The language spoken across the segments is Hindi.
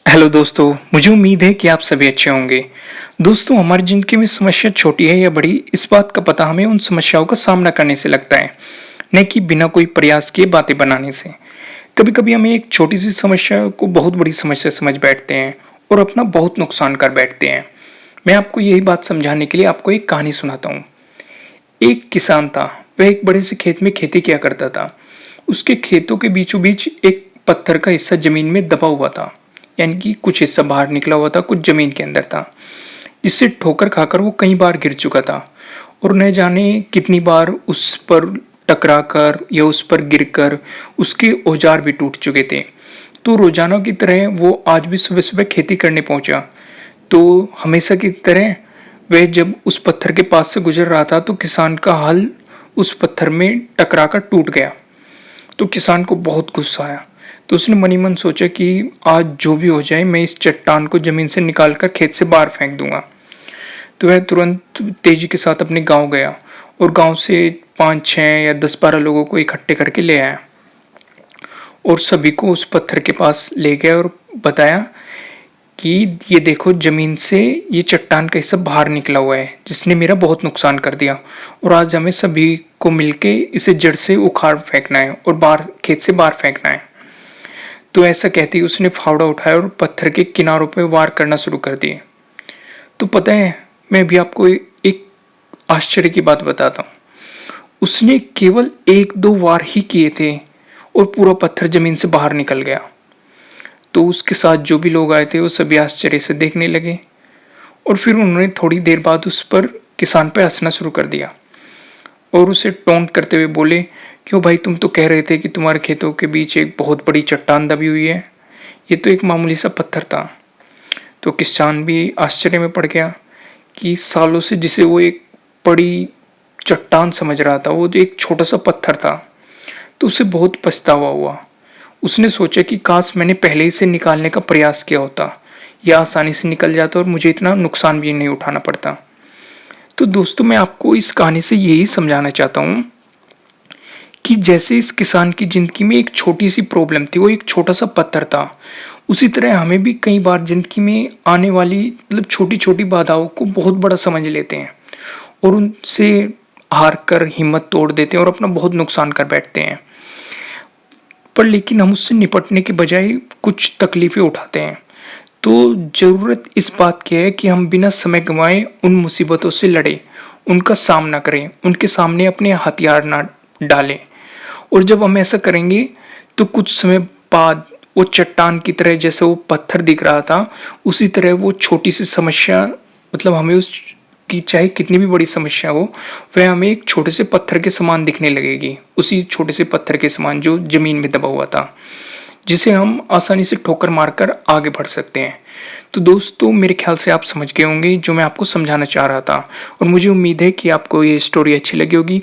हेलो दोस्तों, मुझे उम्मीद है कि आप सभी अच्छे होंगे। दोस्तों, हमारी ज़िंदगी में समस्या छोटी है या बड़ी, इस बात का पता हमें उन समस्याओं का सामना करने से लगता है, न कि बिना कोई प्रयास किए बातें बनाने से। कभी-कभी हमें एक छोटी-सी समस्या को बहुत बड़ी समस्या समझ बैठते हैं और अपना बहुत नुकसान कर बैठते हैं। मैं आपको यही बात समझाने के लिए आपको एक कहानी सुनाता हूँ। एक किसान था, वह एक बड़े से खेत में खेती किया करता था। उसके खेतों के बीचों-बीच एक पत्थर का हिस्सा ज़मीन में दबा हुआ था, यानी कि कुछ हिस्सा बाहर निकला हुआ था, कुछ ज़मीन के अंदर था, जिससे ठोकर खाकर वो कई बार गिर चुका था और न जाने कितनी बार उस पर टकराकर या उस पर गिरकर उसके औजार भी टूट चुके थे। तो रोज़ाना की तरह वो आज भी सुबह-सुबह खेती करने पहुँचा। तो हमेशा की तरह वह जब उस पत्थर के पास से गुज़र रहा था, तो किसान का हल उस पत्थर में टकराकर टूट गया। तो किसान को बहुत गुस्सा आया। तो उसने मन ही मन सोचा कि आज जो भी हो जाए, मैं इस चट्टान को ज़मीन से निकाल कर खेत से बाहर फेंक दूँगा। तो वह तुरंत तेज़ी के साथ अपने गाँव गया और गाँव से 5-6 या 10-12 लोगों को इकट्ठे करके ले आया और सभी को उस पत्थर के पास ले गया और बताया कि ये देखो, ज़मीन से ये चट्टान का हिस्सा बाहर निकला हुआ है, जिसने मेरा बहुत नुकसान कर दिया और आज हमें सभी को मिलके इसे जड़ से उखाड़ फेंकना है और बाहर खेत से बाहर फेंकना है। तो ऐसा कहते ही उसने फावड़ा उठाया और पत्थर के किनारों पे वार करना शुरू कर दिए। तो पता है, मैं अभी आपको एक आश्चर्य की बात बताता हूँ। उसने केवल 1-2 वार ही किए थे और पूरा पत्थर ज़मीन से बाहर निकल गया। तो उसके साथ जो भी लोग आए थे, वो सभी आश्चर्य से देखने लगे और फिर उन्होंने थोड़ी देर बाद उस पर किसान पे हँसना शुरू कर दिया और उसे टोंट करते हुए बोले, क्यों भाई, तुम तो कह रहे थे कि तुम्हारे खेतों के बीच एक बहुत बड़ी चट्टान दबी हुई है, ये तो एक मामूली सा पत्थर था। तो किसान भी आश्चर्य में पड़ गया कि सालों से जिसे वो एक बड़ी चट्टान समझ रहा था, वो जो एक छोटा सा पत्थर था। तो उसे बहुत पछतावा हुआ। उसने सोचा कि काश मैंने पहले ही से निकालने का प्रयास किया होता, यह आसानी से निकल जाता और मुझे इतना नुकसान भी नहीं उठाना पड़ता। तो दोस्तों, मैं आपको इस कहानी से यही समझाना चाहता हूँ कि जैसे इस किसान की ज़िंदगी में एक छोटी-सी प्रॉब्लम थी, वो एक छोटा-सा पत्थर था, उसी तरह हमें भी कई बार ज़िंदगी में आने वाली छोटी-छोटी बाधाओं को बहुत बड़ा समझ लेते हैं और उनसे हार कर हिम्मत तोड़ देते हैं और अपना बहुत नुकसान कर बैठते हैं। पर लेकिन हम उससे निपटने के बजाय कुछ तकलीफ़ें उठाते हैं। तो ज़रूरत इस बात की है कि हम बिना समय गँवाए उन मुसीबतों से लड़ें, उनका सामना करें, उनके सामने अपने हथियार ना डालें। और जब हम ऐसा करेंगे, तो कुछ समय बाद वो चट्टान की तरह, जैसे वो पत्थर दिख रहा था, उसी तरह वो छोटी-सी समस्या, हमें उसकी चाहे कितनी भी बड़ी समस्या हो, वह हमें एक छोटे से पत्थर के समान दिखने लगेगी। उसी छोटे से पत्थर के समान जो ज़मीन में दबा हुआ था, जिसे हम आसानी से ठोकर मारकर आगे बढ़ सकते हैं। तो दोस्तों, मेरे ख्याल से आप समझ गए होंगे जो मैं आपको समझाना चाह रहा था और मुझे उम्मीद है कि आपको ये स्टोरी अच्छी लगी होगी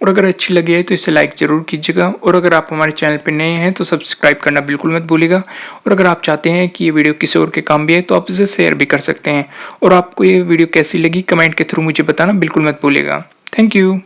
और अगर अच्छी लगी है तो इसे लाइक ज़रूर कीजिएगा और अगर आप हमारे चैनल पर नए हैं तो सब्सक्राइब करना बिल्कुल मत भूलिएगा और अगर आप चाहते हैं कि ये वीडियो किसी और के काम भी है तो आप इसे शेयर भी कर सकते हैं और आपको ये वीडियो कैसी लगी कमेंट के थ्रू मुझे बताना बिल्कुल मत भूलिएगा। Thank you.